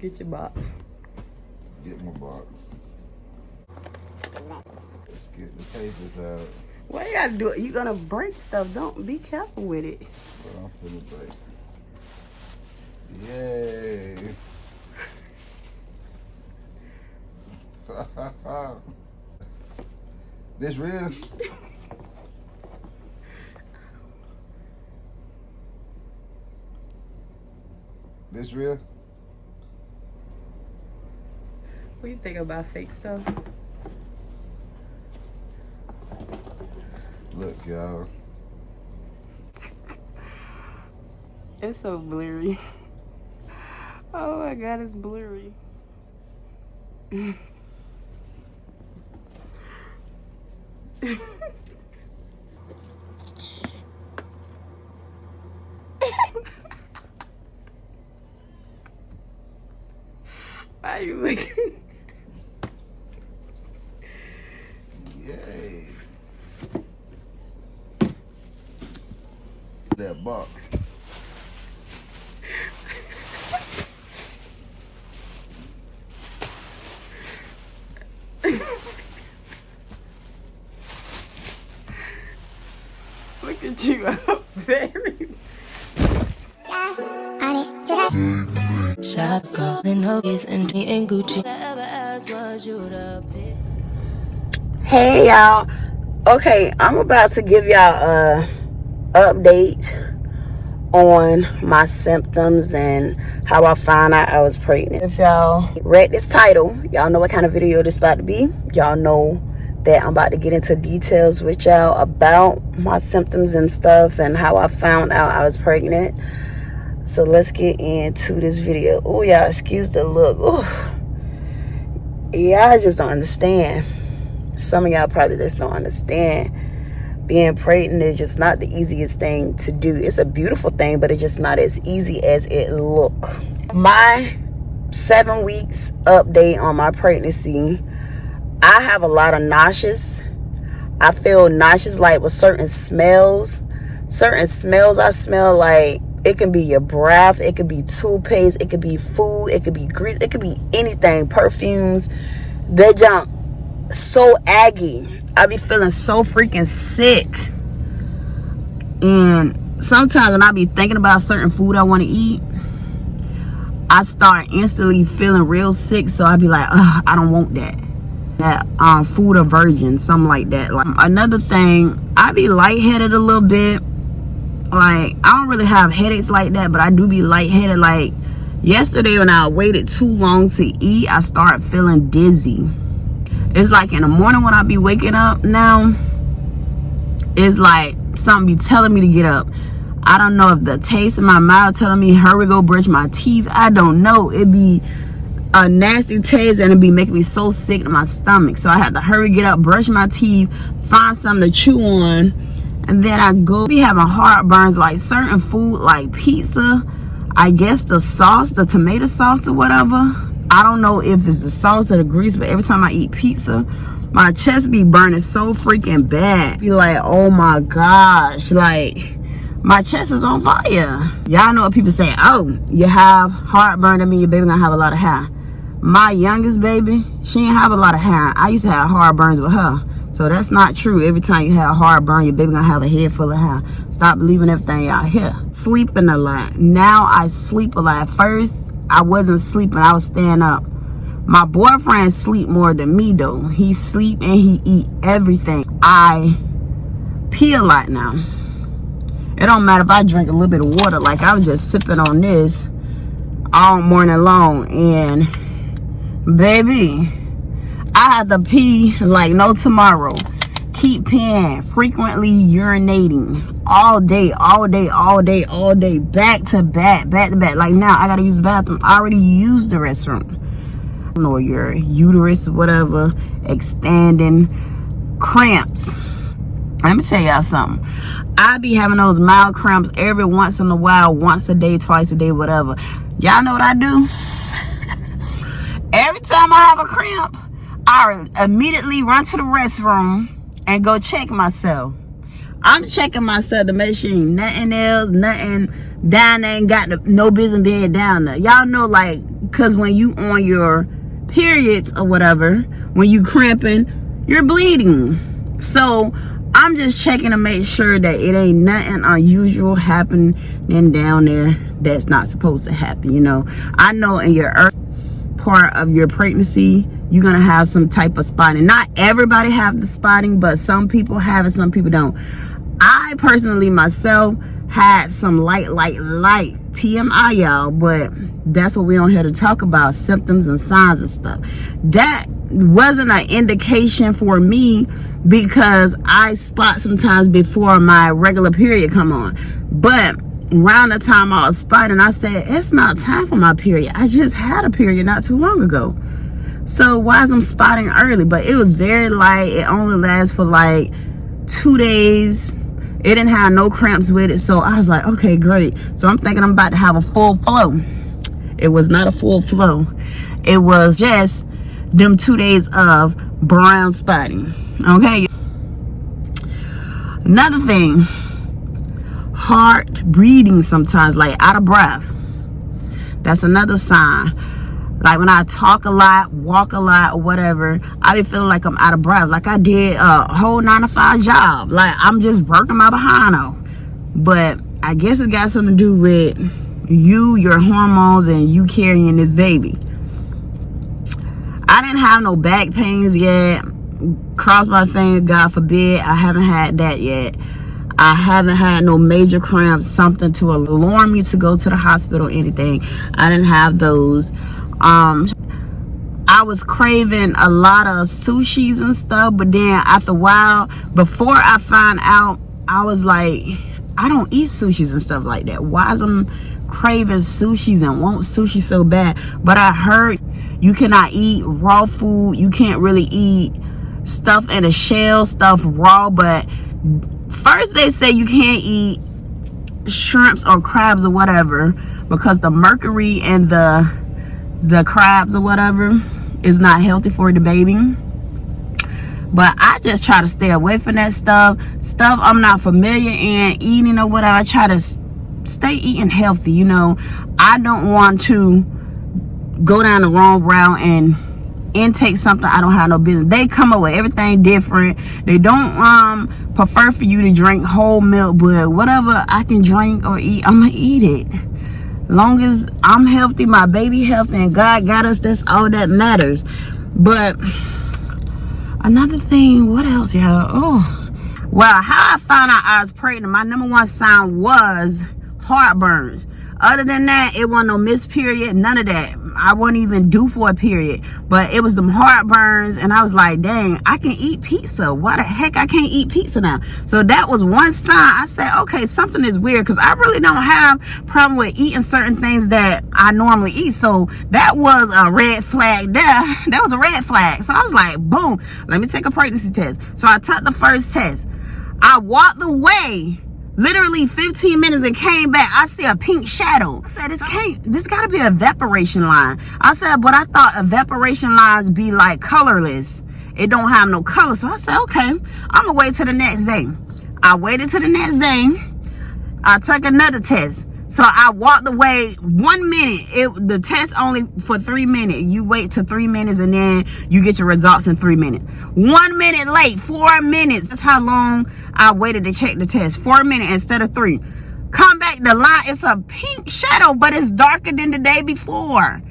Get your box. Get my box. Let's get the papers out. Why you gotta do it? You gonna break stuff. Don't be careful with it. But I'm finna break. Yay. This real? This real? What do you think about fake stuff? Look, y'all. It's so blurry. Oh my god, it's blurry. Why are you making? Yay. That box. Look at you out berries. Shop calling Hokies and me and Gucci. Ever asked was you the pick? Hey y'all. Okay, I'm about to give y'all a update on my symptoms and how I found out I was pregnant. If y'all read this title, y'all know what kind of video this about to be. Y'all know that I'm about to get into details with y'all about my symptoms and stuff and how I found out I was pregnant. So let's get into this video. Oh, y'all, excuse the look. Oh, yeah, I just don't understand. Some of y'all probably just don't understand. Being pregnant is just not the easiest thing to do. It's a beautiful thing, but it's just not as easy as it look. My 7 weeks update on my pregnancy. I have a lot of nauseous. I feel nauseous like with certain smells. Certain smells I smell like it can be your breath, it could be toothpaste, it could be food, it could be grease, it could be anything, perfumes. That junk so aggy. I be feeling so freaking sick. And sometimes when I be thinking about certain food I want to eat, I start instantly feeling real sick. So I be like, ugh, I don't want that. That food aversion, something like that. Like another thing, I be lightheaded a little bit. Like I don't really have headaches like that, but I do be lightheaded. Like yesterday when I waited too long to eat, I started feeling dizzy. It's like in the morning when I be waking up now, it's like something be telling me to get up. I don't know if the taste in my mouth telling me hurry, go brush my teeth. I don't know. It be a nasty taste and it be making me so sick in my stomach. So I had to hurry, get up, brush my teeth, find something to chew on, and then I go be having heartburns like certain food like pizza. I guess the sauce, the tomato sauce or whatever. I don't know if it's the sauce or the grease, but every time I eat pizza, my chest be burning so freaking bad. Be like, oh my gosh, like my chest is on fire. Y'all know what people say, oh, you have heartburn, that means your baby gonna have a lot of hair. My youngest baby, she ain't have a lot of hair. I used to have heartburns with her. So that's not true. Every time you have heartburn, your baby gonna have a head full of hair. Stop believing everything y'all hear. Sleeping a lot. Now I sleep a lot. First, I wasn't sleeping. I was staying up. My boyfriend sleep more than me though. He sleep and he eat everything. I pee a lot now. It don't matter if I drink a little bit of water. Like I was just sipping on this all morning long. And baby, I had to pee like no tomorrow. Keep peeing, frequently urinating all day, back to back. Like now I gotta use the bathroom. I already used the restroom. I don't know, your uterus or whatever, expanding, cramps. Let me tell y'all something. I be having those mild cramps every once in a while, once a day, twice a day, whatever. Y'all know what I do? Every time I have a cramp, I immediately run to the restroom and go check myself. I'm checking myself to make sure ain't nothing else, nothing down there ain't got no business being down there. Y'all know, like, because when you on your periods or whatever, when you cramping, you're bleeding. So I'm just checking to make sure that it ain't nothing unusual happening down there that's not supposed to happen. You know, I know in your early part of your pregnancy, you're gonna have some type of spotting. Not everybody have the spotting, but some people have it, some people don't. I personally myself had some light TMI, y'all, but that's what we on here to talk about, symptoms and signs and stuff. That wasn't an indication for me because I spot sometimes before my regular period come on. But around the time I was spotting, I said, it's not time for my period. I just had a period not too long ago. So why is I'm spotting early? But it was very light. It only lasts for like 2 days. It didn't have no cramps with it. So I was like, okay, great. So I'm thinking I'm about to have a full flow. It was not a full flow. It was just them 2 days of brown spotting. Okay. Another thing, heart breathing sometimes, like out of breath. That's another sign. Like when I talk a lot, walk a lot, or whatever, I be feeling like I'm out of breath. Like I did a whole 9-to-5 job. Like I'm just working my behind off. But I guess it got something to do with you, your hormones, and you carrying this baby. I didn't have no back pains yet. Cross my finger, God forbid, I haven't had that yet. I haven't had no major cramps, something to alarm me to go to the hospital or anything. I didn't have those. I was craving a lot of sushis and stuff, but then after a while, before I found out, I was like, I don't eat sushis and stuff like that. Why is I'm craving sushis and want sushi so bad? But I heard you cannot eat raw food. You can't really eat stuff in a shell, stuff raw. But first they say you can't eat shrimps or crabs or whatever because the mercury in the crabs or whatever is not healthy for the baby. But I just try to stay away from that stuff I'm not familiar in eating or whatever. I try to stay eating healthy, you know. I don't want to go down the wrong route and intake something I don't have no business. They come up with everything different. They don't prefer for you to drink whole milk, but whatever I can drink or eat, I'm gonna eat it. Long as I'm healthy, my baby healthy, and God got us, that's all that matters. But another thing, what else, y'all? Oh, well, how I found out I was pregnant, my number one sign was heartburns. Other than that, it wasn't no missed period, none of that. I wasn't even due for a period, but it was them heartburns, and I was like, dang, I can eat pizza. Why the heck I can't eat pizza now? So that was one sign. I said, okay, something is weird, because I really don't have problem with eating certain things that I normally eat. So that was a red flag there. That was a red flag. So I was like, boom, let me take a pregnancy test. So I took the first test. I walked away literally 15 minutes and came back. I see a pink shadow. I said, this gotta be a evaporation line. I said, but I thought evaporation lines be like colorless. It don't have no color. So I said, okay, I'm gonna wait till the next day. I waited till the next day. I took another test. So I walked away 1 minute. The test only for 3 minutes. You wait till 3 minutes and then you get your results in 3 minutes. 1 minute late, 4 minutes. That's how long I waited to check the test. 4 minutes instead of 3. Come back, the line, it's a pink shadow, but it's darker than the day before.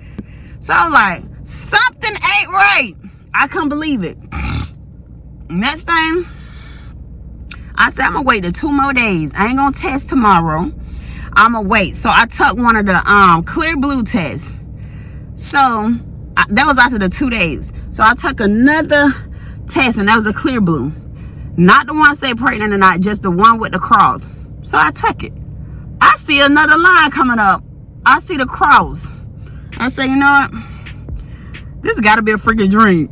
So I was like, something ain't right. I couldn't believe it. Next thing, I said, I'm gonna wait the 2 more days. I ain't gonna test tomorrow. I'm gonna wait. So I took one of the clear blue tests. So that was after the 2 days. So I took another test, and that was a clear blue. Not the one say pregnant or not, just the one with the cross. So I took it. I see another line coming up. I see the cross. I said, you know what? This gotta be a freaking dream.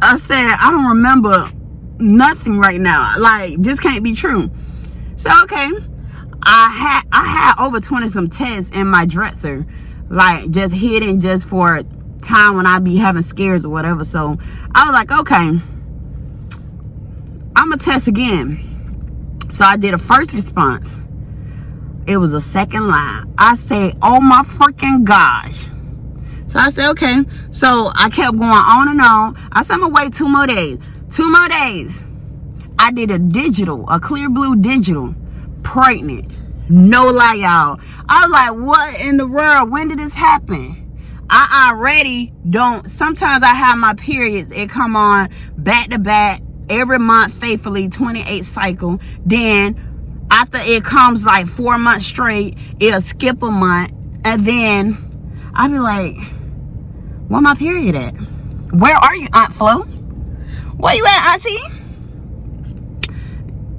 I said, I don't remember nothing right now. Like, this can't be true. So okay. I had over 20 some tests in my dresser, like just hidden just for time when I be having scares or whatever. So I was like, okay, I'm gonna test again. So I did a first response. It was a second line. I said, oh my freaking gosh. So I said, okay. So I kept going on and on. I said, I'm gonna wait 2 more days. 2 more days. I did a clear blue digital, pregnant. No lie, y'all. I was like, what in the world? When did this happen? I already don't. Sometimes I have my periods. It come on back to back every month faithfully, 28 cycle. Then after it comes like 4 months straight, it'll skip a month. And then I'll be like, where my period at? Where are you, Aunt Flo? Where you at, Auntie?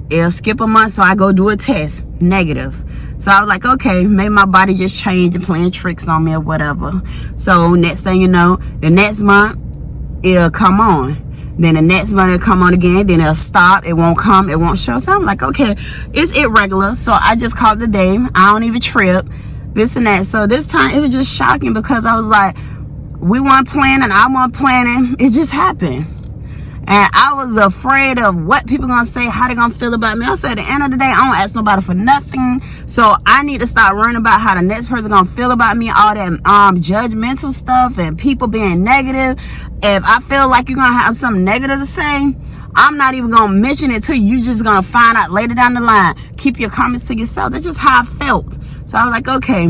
It'll skip a month, so I go do a test. Negative. So I was like, okay, maybe my body just changed and playing tricks on me or whatever. So next thing you know, the next month, it'll come on. Then the next month, it'll come on again. Then it'll stop. It won't come. It won't show. So I'm like, okay, it's irregular. So I just called it a day. I don't even trip. This and that. So this time, it was just shocking because I was like, we weren't planning. I wasn't planning. It just happened. And I was afraid of what people gonna say, how they gonna feel about me. I said, at the end of the day, I don't ask nobody for nothing. So I need to start worrying about how the next person gonna feel about me, all that judgmental stuff and people being negative. If I feel like you're gonna have something negative to say, I'm not even gonna mention it to you. You're just gonna find out later down the line. Keep your comments to yourself. That's just how I felt. So I was like, okay,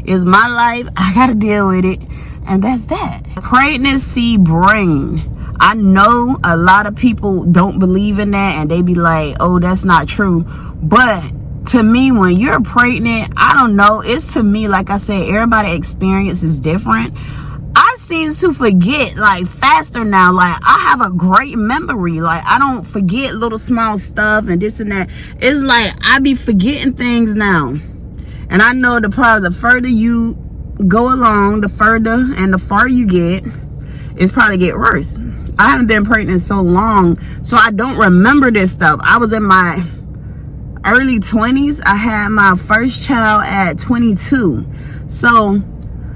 it's my life. I gotta deal with it. And that's that. Pregnancy brain. I know a lot of people don't believe in that and they be like, oh, that's not true. But to me, when you're pregnant, I don't know. It's to me, like I said, everybody's experience is different. I seem to forget like faster now. Like I have a great memory. Like I don't forget little small stuff and this and that. It's like I be forgetting things now. And I know the further you go along, the further and the far you get, it's probably get worse. I haven't been pregnant so long, so I don't remember this stuff. I was in my early 20s. I had my first child at 22. So,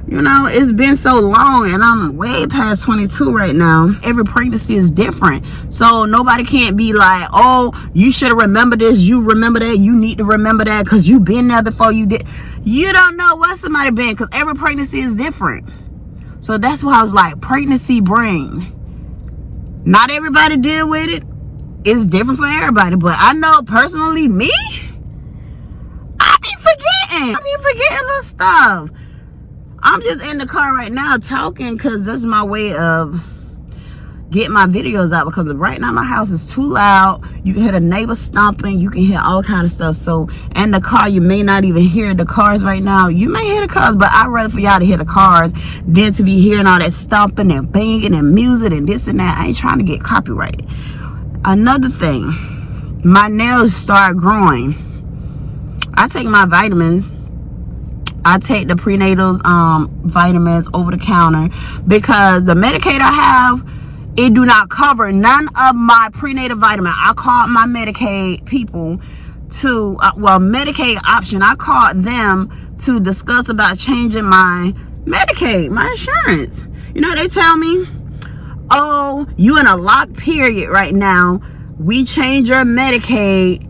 you know, it's been so long and I'm way past 22 right now. Every pregnancy is different. So nobody can't be like, oh, you should have remembered this. You remember that. You need to remember that because you've been there before you did. You don't know what somebody been because every pregnancy is different. So that's why I was like, pregnancy brain. Not everybody deal with it. It's different for everybody. But I know personally, me, I be forgetting little stuff. I'm just in the car right now talking because that's my way of getting my videos out. Because right now my house is too loud. You can hear the neighbors stomping. You can hear all kind of stuff. So in the car, you may not even hear the cars right now. You may hear the cars, but I'd rather for y'all to hear the cars than to be hearing all that stomping and banging and music and this and that. I ain't trying to get copyrighted. Another thing, my nails start growing. I take my vitamins. I take the prenatal vitamins over the counter because the Medicaid I have, it do not cover none of my prenatal vitamin. I called my Medicaid people to, Medicaid option. I called them to discuss about changing my Medicaid, my insurance. You know, they tell me, oh, you in a locked period right now. We change your Medicaid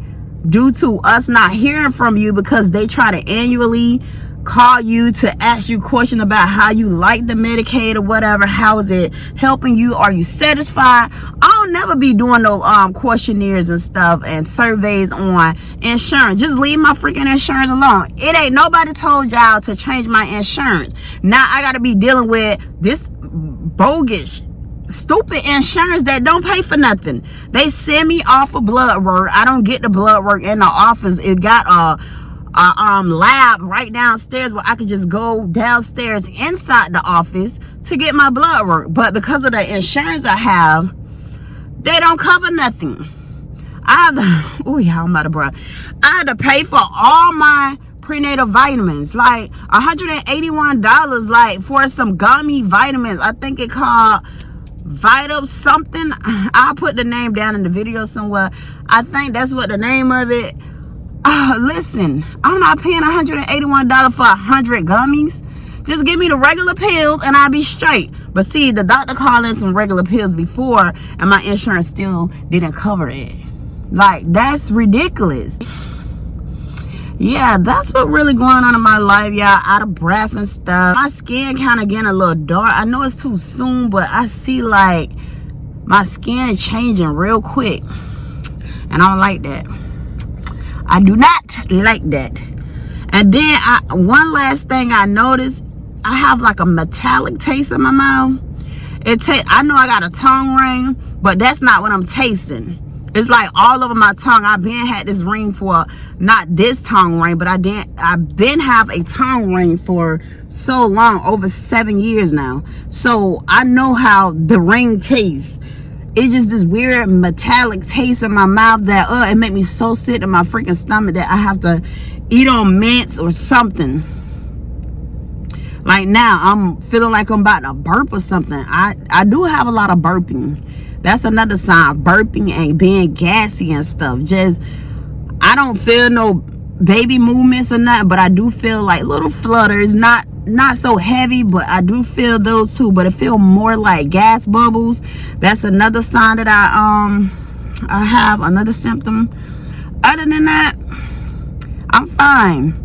due to us not hearing from you because they try to annually call you to ask you questions about how you like the Medicaid or whatever. How is it helping you? Are you satisfied? I'll never be doing no questionnaires and stuff and surveys on insurance. Just leave my freaking insurance alone. It ain't nobody told y'all to change my insurance. Now I gotta be dealing with this bogus stupid insurance that don't pay for nothing. They send me off for blood work. I don't get the blood work in the office. It got a lab right downstairs where I could just go downstairs inside the office to get my blood work. But because of the insurance I have, they don't cover nothing. I had to pay for all my prenatal vitamins, like $181, like for some gummy vitamins. I think it called Vital something. I'll put the name down in the video somewhere. I think that's what the name of it. Listen, I'm not paying $181 for 100 gummies. Just give me the regular pills and I'll be straight. But see, the doctor called in some regular pills before and my insurance still didn't cover it. Like, that's ridiculous. yeah, that's what really going on in my life, y'all. Out of breath and stuff. My skin kind of getting a little dark. I know it's too soon, but I see like my skin changing real quick, and I don't like that. I do not like that. And then one last thing I noticed, I have like a metallic taste in my mouth. I know I got a tongue ring, but that's not what I'm tasting. It's like all over my tongue. I've been had this ring for, not this tongue ring, but I've been have a tongue ring for so long, over 7 years now. So I know how the ring tastes. It's just this weird metallic taste in my mouth that it make me so sick in my freaking stomach that I have to eat on mints or something. Like now, I'm feeling like I'm about to burp or something. I do have a lot of burping. That's another sign, burping and being gassy and stuff. Just, I don't feel no baby movements or nothing, but I do feel like little flutters, not so heavy, but I do feel those too, but it feel more like gas bubbles. That's another sign that I have, another symptom. Other than that, I'm fine.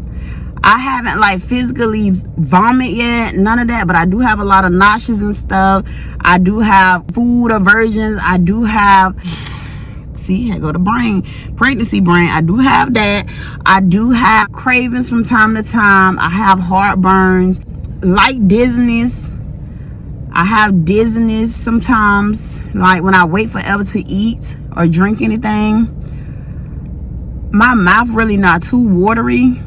I haven't like physically vomit yet, none of that, but I do have a lot of nauseous and stuff. I do have food aversions. I do have, see, here go the brain, pregnancy brain. I do have that. I do have cravings from time to time. I have heartburns, like dizziness. I have dizziness sometimes, like when I wait forever to eat or drink anything. My mouth really not too watery.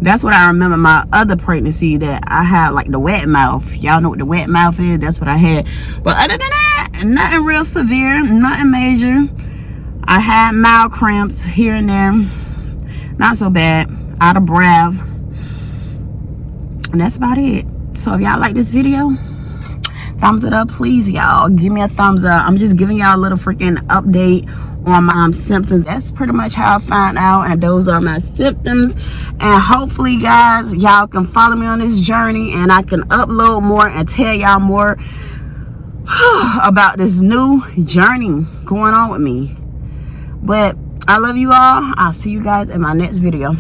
That's what I remember my other pregnancy, that I had like the wet mouth. Y'all know what the wet mouth is? That's what I had. But other than that, nothing real severe, nothing major. I had mild cramps here and there. Not so bad. Out of breath. And that's about it. So if y'all like this video, thumbs it up, please, y'all. Give me a thumbs up. I'm just giving y'all a little freaking update on my symptoms. That's pretty much how I found out, and those are my symptoms. And hopefully, guys, y'all can follow me on this journey, and I can upload more and tell y'all more about this new journey going on with me. But I love you all. I'll see you guys in my next video.